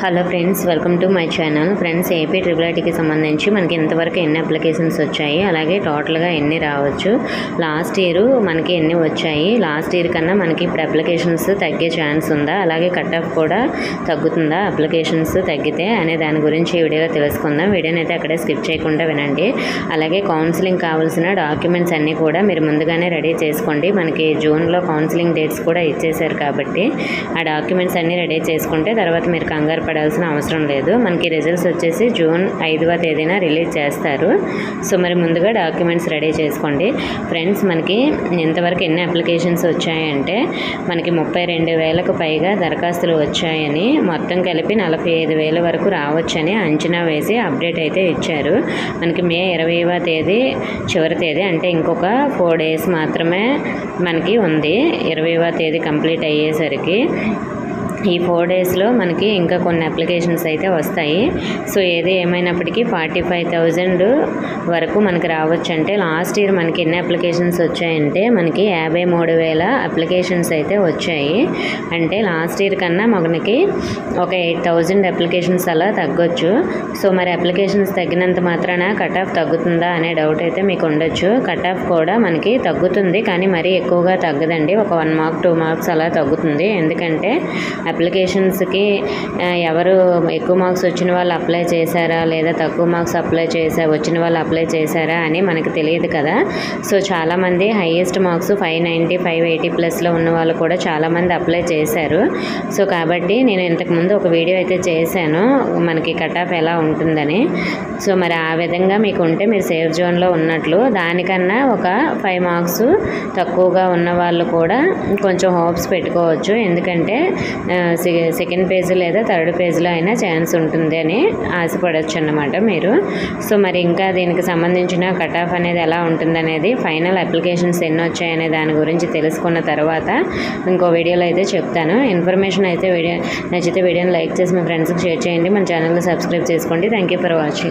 Hello friends, welcome to my channel. Friends, AP triple ఐటీకి సంబంధించి మనకి ఇంతవరకు ఎన్ని అప్లికేషన్స్ వచ్చాయి, అలాగే టోటల్గా ఎన్ని రావచ్చు, లాస్ట్ ఇయర్ మనకి ఎన్ని వచ్చాయి, లాస్ట్ ఇయర్ కన్నా మనకి ఇప్పుడు అప్లికేషన్స్ తగ్గే ఛాన్స్ ఉందా, అలాగే కట్ ఆఫ్ కూడా తగ్గుతుందా అప్లికేషన్స్ తగ్గితే అనే దాని గురించి ఈ వీడియోలో తెలుసుకుందాం. వీడియోని అయితే అక్కడే స్కిప్ చేయకుండా వినండి. అలాగే కౌన్సిలింగ్ కావాల్సిన డాక్యుమెంట్స్ అన్నీ కూడా మీరు ముందుగానే రెడీ చేసుకోండి. మనకి జూన్లో కౌన్సిలింగ్ డేట్స్ కూడా ఇచ్చేసారు కాబట్టి ఆ డాక్యుమెంట్స్ అన్నీ రెడీ చేసుకుంటే తర్వాత మీరు కంగారు పడాల్సిన అవసరం లేదు. మనకి రిజల్ట్స్ వచ్చేసి జూన్ 5వ తేదీన రిలీజ్ చేస్తారు. సో మరి ముందుగా డాక్యుమెంట్స్ రెడీ చేసుకోండి. ఫ్రెండ్స్, మనకి ఇంతవరకు ఎన్ని అప్లికేషన్స్ వచ్చాయంటే మనకి 32,000కు పైగా దరఖాస్తులు వచ్చాయని, మొత్తం కలిపి 45,000 వరకు రావచ్చని అంచనా వేసి అప్డేట్ అయితే ఇచ్చారు. మనకి మే 20వ తేదీ చివరి తేదీ, అంటే ఇంకొక 4 days మాత్రమే మనకి ఉంది 20వ తేదీ కంప్లీట్ అయ్యేసరికి. ఈ 4 daysలో మనకి ఇంకా కొన్ని అప్లికేషన్స్ అయితే వస్తాయి. సో ఏది ఏమైనప్పటికీ 45,000 వరకు మనకి రావచ్చు. అంటే లాస్ట్ ఇయర్ మనకి ఎన్ని అప్లికేషన్స్ వచ్చాయంటే మనకి 53,000 అప్లికేషన్స్ అయితే వచ్చాయి. అంటే లాస్ట్ ఇయర్ కన్నా మనకి ఒక 8,000 అప్లికేషన్స్ అలా తగ్గొచ్చు. సో మరి అప్లికేషన్స్ తగ్గినంత మాత్రాన కట్ ఆఫ్ తగ్గుతుందా అనే డౌట్ అయితే మీకు ఉండొచ్చు. కట్ ఆఫ్ కూడా మనకి తగ్గుతుంది, కానీ మరీ ఎక్కువగా తగ్గదండి. ఒక 1 mark 2 marks అలా తగ్గుతుంది. ఎందుకంటే అప్లికేషన్స్కి ఎవరు ఎక్కువ మార్క్స్ వచ్చిన వాళ్ళు అప్లై చేశారా, లేదా తక్కువ మార్క్స్ వచ్చిన వాళ్ళు అప్లై చేశారా అని మనకు తెలియదు కదా. సో చాలామంది హైయెస్ట్ మార్క్స్ 590, 580 ప్లస్లో ఉన్న వాళ్ళు కూడా చాలామంది అప్లై చేశారు. సో కాబట్టి నేను ఇంతకుముందు ఒక వీడియో అయితే చేశాను మనకి కట్ ఆఫ్ ఎలా ఉంటుందని. సో మరి ఆ విధంగా మీకు ఉంటే మీరు సేఫ్ జోన్లో ఉన్నట్లు. దానికన్నా ఒక 5 marks తక్కువగా ఉన్న వాళ్ళు కూడా కొంచెం హోప్స్ పెట్టుకోవచ్చు. ఎందుకంటే సెకండ్ పేజ్ లేదా థర్డ్ పేజ్లో అయినా ఛాన్స్ ఉంటుంది అని ఆశపడవచ్చు అన్నమాట మీరు. సో మరి ఇంకా దీనికి సంబంధించిన కట్ ఆఫ్ అనేది ఎలా ఉంటుందనేది, ఫైనల్ అప్లికేషన్స్ ఎన్ని వచ్చాయనే దాని గురించి తెలుసుకున్న తర్వాత ఇంకో వీడియోలో అయితే చెప్తాను. ఇన్ఫర్మేషన్ అయితే నచ్చితే వీడియోని లైక్ చేసి మీ ఫ్రెండ్స్కి షేర్ చేయండి. మన ఛానల్ని సబ్స్క్రైబ్ చేసుకోండి. Thank you for watching.